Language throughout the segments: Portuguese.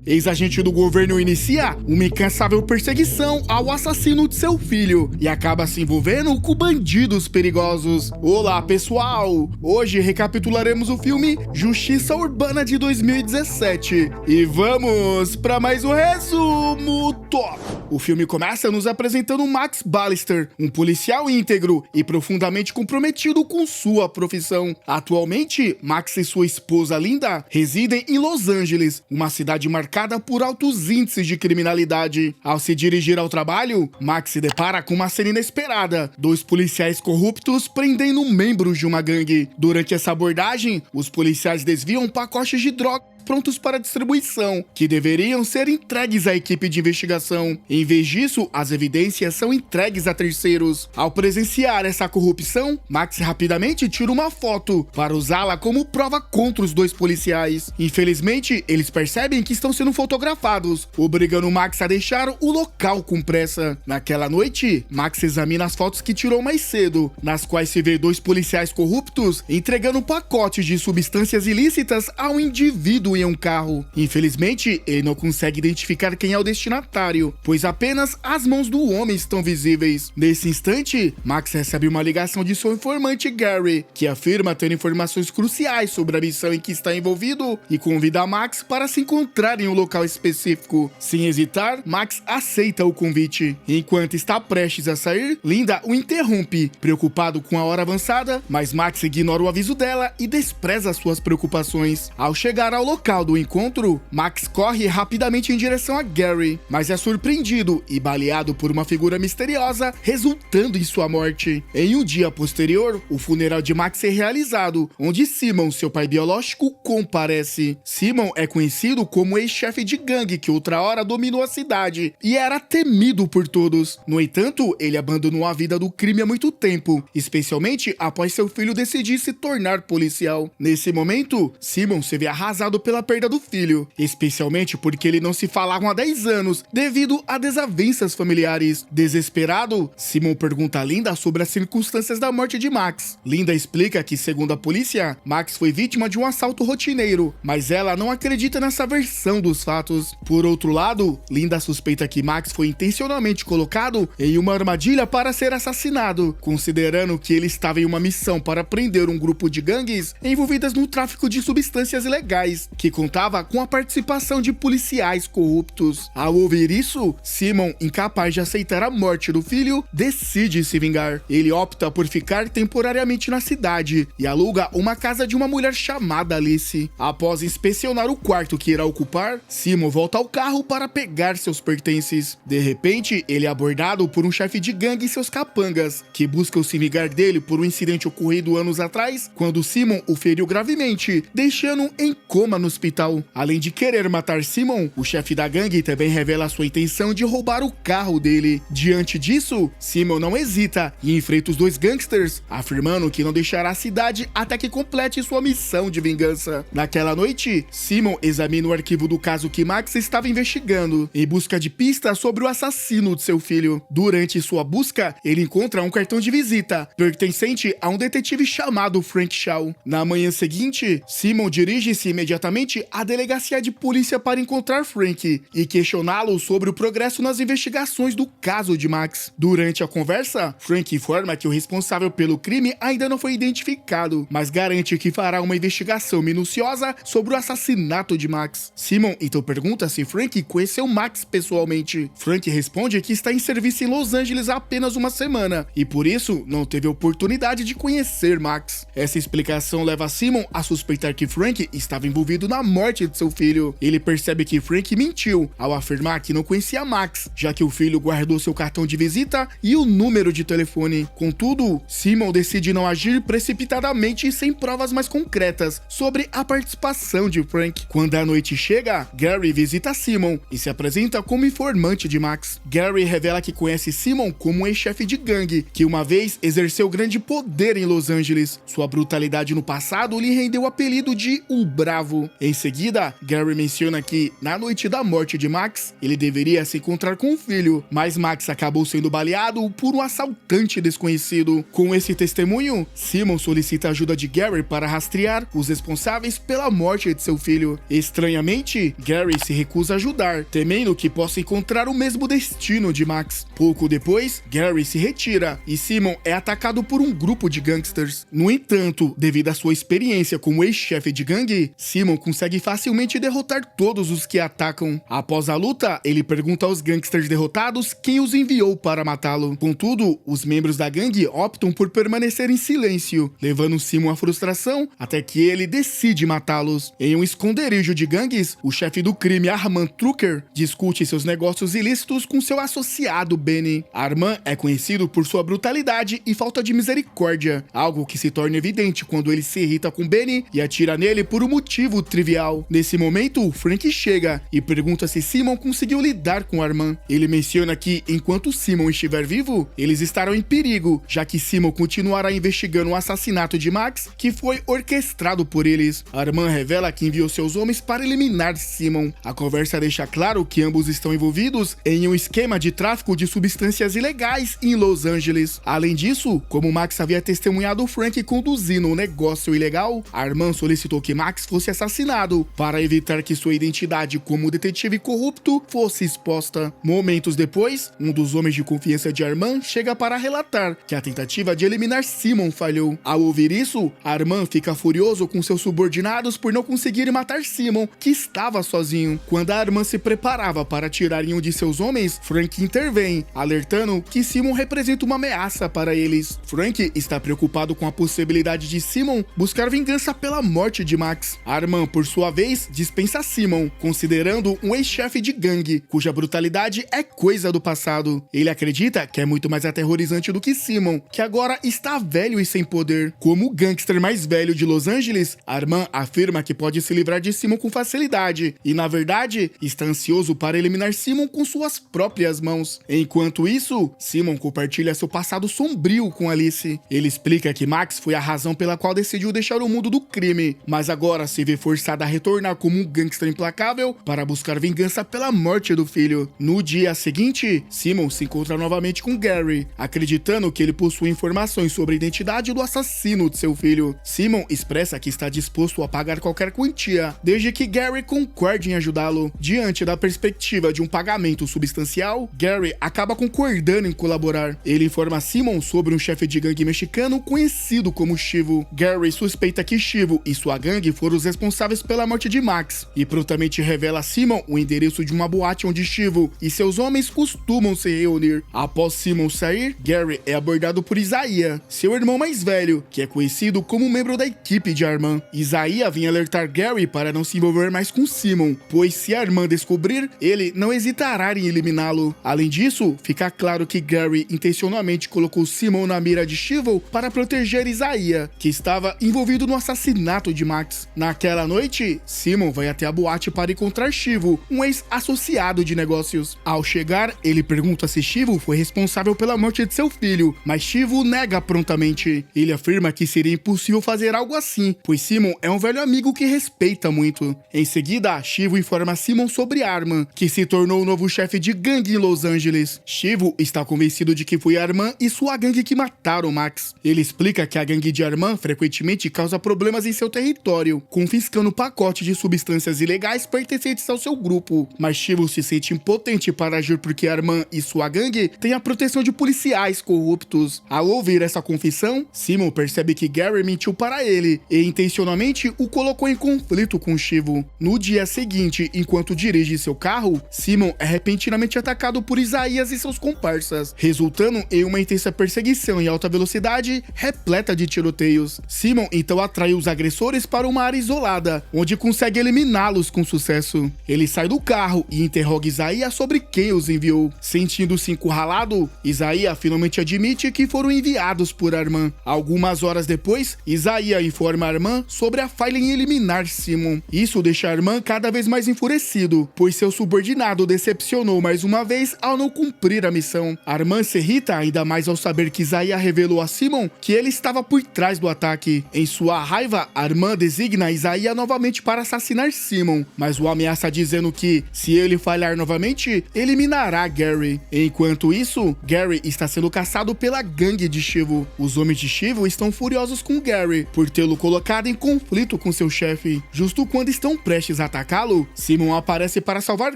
ex-agente do governo inicia uma incansável perseguição ao assassino de seu filho e acaba se envolvendo com bandidos perigosos. Olá, pessoal! Hoje recapitularemos o filme Justiça Urbana de 2017 e vamos para mais um resumo top! O filme começa nos apresentando Max Ballister, um policial íntegro e profundamente comprometido com sua profissão. Atualmente, Max e sua esposa Linda residem em Los Angeles, uma cidade marcada por altos índices de criminalidade. Ao se dirigir ao trabalho, Max se depara com uma cena inesperada: dois policiais corruptos prendendo membros de uma gangue. Durante essa abordagem, os policiais desviam pacotes de droga prontos para distribuição, que deveriam ser entregues à equipe de investigação. Em vez disso, as evidências são entregues a terceiros. Ao presenciar essa corrupção, Max rapidamente tira uma foto para usá-la como prova contra os dois policiais. Infelizmente, eles percebem que estão sendo fotografados, obrigando Max a deixar o local com pressa. Naquela noite, Max examina as fotos que tirou mais cedo, nas quais se vê dois policiais corruptos entregando pacotes de substâncias ilícitas ao indivíduo em um carro. Infelizmente, ele não consegue identificar quem é o destinatário, pois apenas as mãos do homem estão visíveis. Nesse instante, Max recebe uma ligação de seu informante Gary, que afirma ter informações cruciais sobre a missão em que está envolvido e convida Max para se encontrar em um local específico. Sem hesitar, Max aceita o convite. Enquanto está prestes a sair, Linda o interrompe, preocupado com a hora avançada, mas Max ignora o aviso dela e despreza suas preocupações. Ao chegar ao local do encontro, Max corre rapidamente em direção a Gary, mas é surpreendido e baleado por uma figura misteriosa, resultando em sua morte. Em um dia posterior, o funeral de Max é realizado, onde Simon, seu pai biológico, comparece. Simon é conhecido como ex-chefe de gangue que outra hora dominou a cidade e era temido por todos. No entanto, ele abandonou a vida do crime há muito tempo, especialmente após seu filho decidir se tornar policial. Nesse momento, Simon se vê arrasado pela perda do filho, especialmente porque ele não se falavam há 10 anos devido a desavenças familiares. Desesperado, Simon pergunta a Linda sobre as circunstâncias da morte de Max. Linda explica que, segundo a polícia, Max foi vítima de um assalto rotineiro, mas ela não acredita nessa versão dos fatos. Por outro lado, Linda suspeita que Max foi intencionalmente colocado em uma armadilha para ser assassinado, considerando que ele estava em uma missão para prender um grupo de gangues envolvidas no tráfico de substâncias ilegais, que contava com a participação de policiais corruptos. Ao ouvir isso, Simon, incapaz de aceitar a morte do filho, decide se vingar. Ele opta por ficar temporariamente na cidade e aluga uma casa de uma mulher chamada Alice. Após inspecionar o quarto que irá ocupar, Simon volta ao carro para pegar seus pertences. De repente, ele é abordado por um chefe de gangue e seus capangas, que buscam se vingar dele por um incidente ocorrido anos atrás, quando Simon o feriu gravemente, deixando-o em coma no hospital. Além de querer matar Simon, o chefe da gangue também revela sua intenção de roubar o carro dele. Diante disso, Simon não hesita e enfrenta os dois gangsters, afirmando que não deixará a cidade até que complete sua missão de vingança. Naquela noite, Simon examina o arquivo do caso que Max estava investigando, em busca de pistas sobre o assassino de seu filho. Durante sua busca, ele encontra um cartão de visita, pertencente a um detetive chamado Frank Shaw. Na manhã seguinte, Simon dirige-se imediatamente à delegacia de polícia para encontrar Frank e questioná-lo sobre o progresso nas investigações do caso de Max. Durante a conversa, Frank informa que o responsável pelo crime ainda não foi identificado, mas garante que fará uma investigação minuciosa sobre o assassinato de Max. Simon então pergunta se Frank conheceu Max pessoalmente. Frank responde que está em serviço em Los Angeles há apenas uma semana e por isso não teve oportunidade de conhecer Max. Essa explicação leva Simon a suspeitar que Frank estava envolvido na morte de seu filho. Ele percebe que Frank mentiu ao afirmar que não conhecia Max, já que o filho guardou seu cartão de visita e o número de telefone. Contudo, Simon decide não agir precipitadamente e sem provas mais concretas sobre a participação de Frank. Quando a noite chega, Gary visita Simon e se apresenta como informante de Max. Gary revela que conhece Simon como um ex-chefe de gangue, que uma vez exerceu grande poder em Los Angeles. Sua brutalidade no passado lhe rendeu o apelido de O Bravo. Em seguida, Gary menciona que, na noite da morte de Max, ele deveria se encontrar com o filho, mas Max acabou sendo baleado por um assaltante desconhecido. Com esse testemunho, Simon solicita a ajuda de Gary para rastrear os responsáveis pela morte de seu filho. Estranhamente, Gary se recusa a ajudar, temendo que possa encontrar o mesmo destino de Max. Pouco depois, Gary se retira e Simon é atacado por um grupo de gangsters. No entanto, devido à sua experiência como ex-chefe de gangue, Simon consegue facilmente derrotar todos os que atacam. Após a luta, ele pergunta aos gangsters derrotados quem os enviou para matá-lo. Contudo, os membros da gangue optam por permanecer em silêncio, levando Simon à frustração até que ele decide matá-los. Em um esconderijo de gangues, o chefe do crime, Armand Trucker, discute seus negócios ilícitos com seu associado Benny. Armand é conhecido por sua brutalidade e falta de misericórdia, algo que se torna evidente quando ele se irrita com Benny e atira nele por um motivo trivial. Nesse momento, Frank chega e pergunta se Simon conseguiu lidar com Armand. Ele menciona que, enquanto Simon estiver vivo, eles estarão em perigo, já que Simon continuará investigando o assassinato de Max, que foi orquestrado por eles. Armand revela que enviou seus homens para eliminar Simon. A conversa deixa claro que ambos estão envolvidos em um esquema de tráfico de substâncias ilegais em Los Angeles. Além disso, como Max havia testemunhado Frank conduzindo um negócio ilegal, Armand solicitou que Max fosse assassinado para evitar que sua identidade como detetive corrupto fosse exposta. Momentos depois, um dos homens de confiança de Armand chega para relatar que a tentativa de eliminar Simon falhou. Ao ouvir isso, Armand fica furioso com seus subordinados por não conseguirem matar Simon, que estava sozinho. Quando Armand se preparava para atirar em um de seus homens, Frank intervém, alertando que Simon representa uma ameaça para eles. Frank está preocupado com a possibilidade de Simon buscar vingança pela morte de Max. Armand, por sua vez, dispensa Simon, considerando um ex-chefe de gangue, cuja brutalidade é coisa do passado. Ele acredita que é muito mais aterrorizante do que Simon, que agora está velho e sem poder. Como o gangster mais velho de Los Angeles, Armand afirma que pode se livrar de Simon com facilidade e, na verdade, está ansioso para eliminar Simon com suas próprias mãos. Enquanto isso, Simon compartilha seu passado sombrio com Alice. Ele explica que Max foi a razão pela qual decidiu deixar o mundo do crime, mas agora se vê forçado a retornar como um gangster implacável para buscar vingança pela morte do filho. No dia seguinte, Simon se encontra novamente com Gary, acreditando que ele possui informações sobre a identidade do assassino de seu filho. Simon expressa que está disposto a pagar qualquer quantia, desde que Gary concorde em ajudá-lo. Diante da perspectiva de um pagamento substancial, Gary acaba concordando em colaborar. Ele informa Simon sobre um chefe de gangue mexicano conhecido como Chivo. Gary suspeita que Chivo e sua gangue foram os responsáveis pela morte de Max, e prontamente revela a Simon o endereço de uma boate onde Chivo e seus homens costumam se reunir. Após Simon sair, Gary é abordado por Isaiah, seu irmão mais velho, que é conhecido como membro da equipe de Armand. Isaiah vem alertar Gary para não se envolver mais com Simon, pois se Armand descobrir, ele não hesitará em eliminá-lo. Além disso, fica claro que Gary intencionalmente colocou Simon na mira de Chivo para proteger Isaiah, que estava envolvido no assassinato de Max. Naquela noite, Simon vai até a boate para encontrar Chivo, um ex-associado de negócios. Ao chegar, ele pergunta se Chivo foi responsável pela morte de seu filho, mas Chivo nega prontamente. Ele afirma que seria impossível fazer algo assim, pois Simon é um velho amigo que respeita muito. Em seguida, Chivo informa Simon sobre Armand, que se tornou o novo chefe de gangue em Los Angeles. Chivo está convencido de que foi Armand e sua gangue que mataram Max. Ele explica que a gangue de Armand frequentemente causa problemas em seu território, confiscando pacotes de substâncias ilegais pertencentes ao seu grupo. Mas Chivo se sente impotente para agir porque Armand e sua gangue têm a proteção de policiais corruptos. Ao ouvir essa confissão, Simon percebe que Gary mentiu para ele e intencionalmente o colocou em conflito com Chivo. No dia seguinte, enquanto dirige seu carro, Simon é repentinamente atacado por Isaias e seus comparsas, resultando em uma intensa perseguição em alta velocidade, repleta de tiroteios. Simon então atrai os agressores para uma área isolada, onde consegue eliminá-los com sucesso. Ele sai do carro e interroga Isaiah sobre quem os enviou. Sentindo-se encurralado, Isaiah finalmente admite que foram enviados por Armand. Algumas horas depois, Isaiah informa Armand sobre a falha em eliminar Simon. Isso deixa Armand cada vez mais enfurecido, pois seu subordinado decepcionou mais uma vez ao não cumprir a missão. Armand se irrita ainda mais ao saber que Isaiah revelou a Simon que ele estava por trás do ataque. Em sua raiva, Armand designa Isaiah novamente novamente para assassinar Simon, mas o ameaça dizendo que, se ele falhar novamente, eliminará Gary. Enquanto isso, Gary está sendo caçado pela gangue de Shivo. Os homens de Shivo estão furiosos com Gary por tê-lo colocado em conflito com seu chefe. Justo quando estão prestes a atacá-lo, Simon aparece para salvar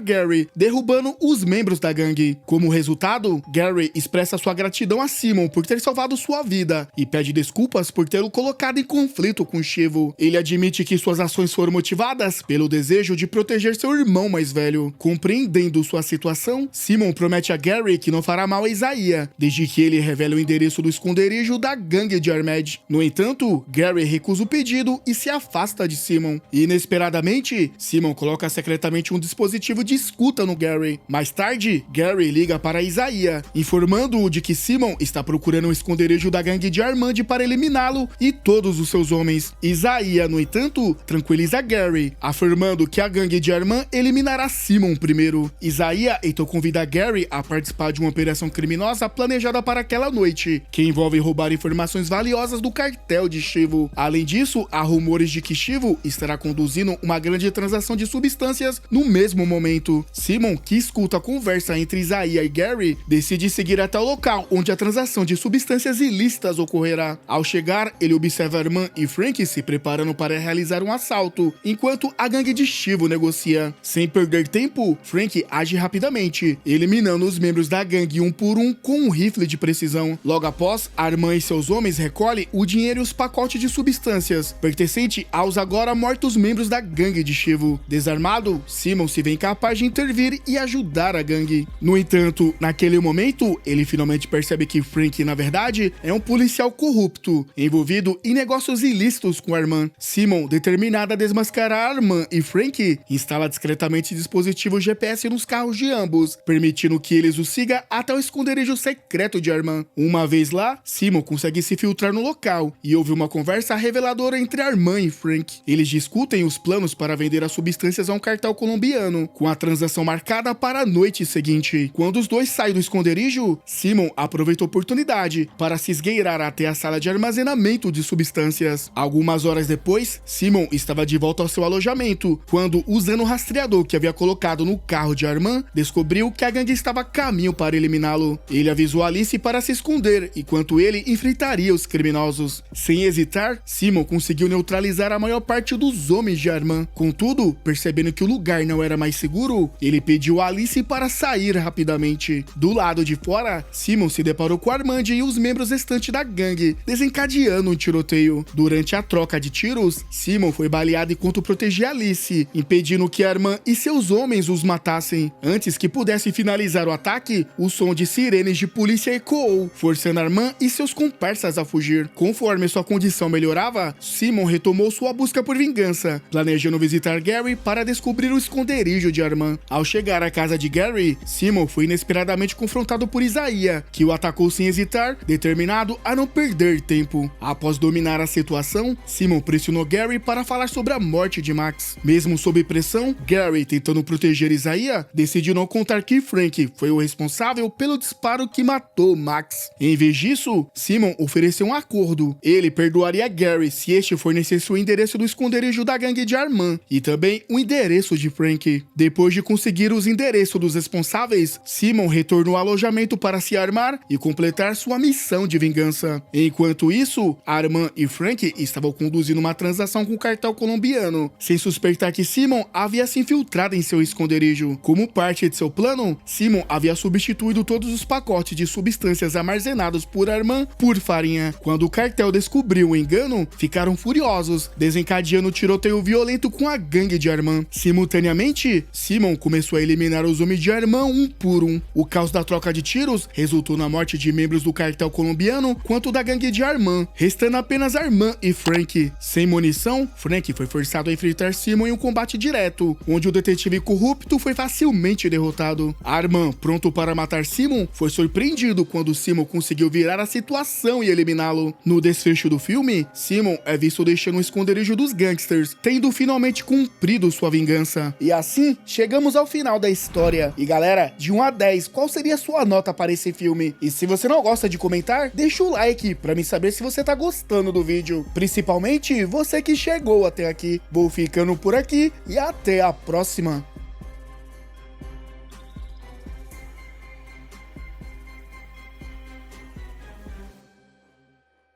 Gary, derrubando os membros da gangue. Como resultado, Gary expressa sua gratidão a Simon por ter salvado sua vida e pede desculpas por tê-lo colocado em conflito com Shivo. Ele admite que suas ações foram motivadas pelo desejo de proteger seu irmão mais velho. Compreendendo sua situação, Simon promete a Gary que não fará mal a Isaiah, desde que ele revele o endereço do esconderijo da gangue de Armed. No entanto, Gary recusa o pedido e se afasta de Simon. Inesperadamente, Simon coloca secretamente um dispositivo de escuta no Gary. Mais tarde, Gary liga para Isaiah, informando-o de que Simon está procurando o esconderijo da gangue de Armand para eliminá-lo e todos os seus homens. Isaiah, no entanto, tranquiliza Gary, afirmando que a gangue de Armand eliminará Simon primeiro. Isaiah então convida Gary a participar de uma operação criminosa planejada para aquela noite, que envolve roubar informações valiosas do cartel de Shivo. Além disso, há rumores de que Shivo estará conduzindo uma grande transação de substâncias no mesmo momento. Simon, que escuta a conversa entre Isaiah e Gary, decide seguir até o local onde a transação de substâncias ilícitas ocorrerá. Ao chegar, ele observa Armand e Frank se preparando para realizar um assalto, enquanto a gangue de Shivo negocia. Sem perder tempo, Frank age rapidamente, eliminando os membros da gangue um por um com um rifle de precisão. Logo após, Armand e seus homens recolhem o dinheiro e os pacotes de substâncias, pertencente aos agora mortos membros da gangue de Shivo. Desarmado, Simon se vê incapaz de intervir e ajudar a gangue. No entanto, naquele momento, ele finalmente percebe que Frank, na verdade, é um policial corrupto, envolvido em negócios ilícitos com Armand. Simon, determinado a desmascarar Armand e Frank, instala discretamente dispositivos GPS nos carros de ambos, permitindo que eles o sigam até o esconderijo secreto de Armand. Uma vez lá, Simon consegue se filtrar no local e ouve uma conversa reveladora entre Armand e Frank. Eles discutem os planos para vender as substâncias a um cartel colombiano, com a transação marcada para a noite seguinte. Quando os dois saem do esconderijo, Simon aproveita a oportunidade para se esgueirar até a sala de armazenamento de substâncias. Algumas horas depois, Simon estava de volta ao seu alojamento, quando, usando o rastreador que havia colocado no carro de Armand, descobriu que a gangue estava a caminho para eliminá-lo. Ele avisou Alice para se esconder, enquanto ele enfrentaria os criminosos. Sem hesitar, Simon conseguiu neutralizar a maior parte dos homens de Armand. Contudo, percebendo que o lugar não era mais seguro, ele pediu a Alice para sair rapidamente. Do lado de fora, Simon se deparou com Armand e os membros restantes da gangue, desencadeando um tiroteio. Durante a troca de tiros, Simon foi baleado enquanto protegia Alice, impedindo que Armand e seus homens os matassem. Antes que pudesse finalizar o ataque, o som de sirenes de polícia ecoou, forçando Armand e seus comparsas a fugir. Conforme sua condição melhorava, Simon retomou sua busca por vingança, planejando visitar Gary para descobrir o esconderijo de Armand. Ao chegar à casa de Gary, Simon foi inesperadamente confrontado por Isaiah, que o atacou sem hesitar, determinado a não perder tempo. Após dominar a situação, Simon pressionou Gary para falar sobre a morte de Max. Mesmo sob pressão, Gary, tentando proteger Isaiah, decidiu não contar que Frank foi o responsável pelo disparo que matou Max. Em vez disso, Simon ofereceu um acordo. Ele perdoaria Gary se este fornecesse o endereço do esconderijo da gangue de Armand e também o endereço de Frank. Depois de conseguir os endereços dos responsáveis, Simon retornou ao alojamento para se armar e completar sua missão de vingança. Enquanto isso, Armand e Frank estavam conduzindo uma transação com o cartel colombiano, sem suspeitar que Simon havia se infiltrado em seu esconderijo. Como parte de seu plano, Simon havia substituído todos os pacotes de substâncias armazenados por Armand por farinha. Quando o cartel descobriu o engano, ficaram furiosos, desencadeando um tiroteio violento com a gangue de Armand. Simultaneamente, Simon começou a eliminar os homens de Armand um por um. O caos da troca de tiros resultou na morte de membros do cartel colombiano quanto da gangue de Armand, restando apenas Armand e Frank. Sem munição, Frank foi forçado a enfrentar Simon em um combate direto, onde o detetive corrupto foi facilmente derrotado. Armand, pronto para matar Simon, foi surpreendido quando Simon conseguiu virar a situação e eliminá-lo. No desfecho do filme, Simon é visto deixando o esconderijo dos gangsters, tendo finalmente cumprido sua vingança. E assim, chegamos ao final da história. E galera, de 1 a 10, qual seria a sua nota para esse filme? E se você não gosta de comentar, deixa o like para me saber se você tá gostando do vídeo. Principalmente você que chegou até até aqui. Vou ficando por aqui e até a próxima.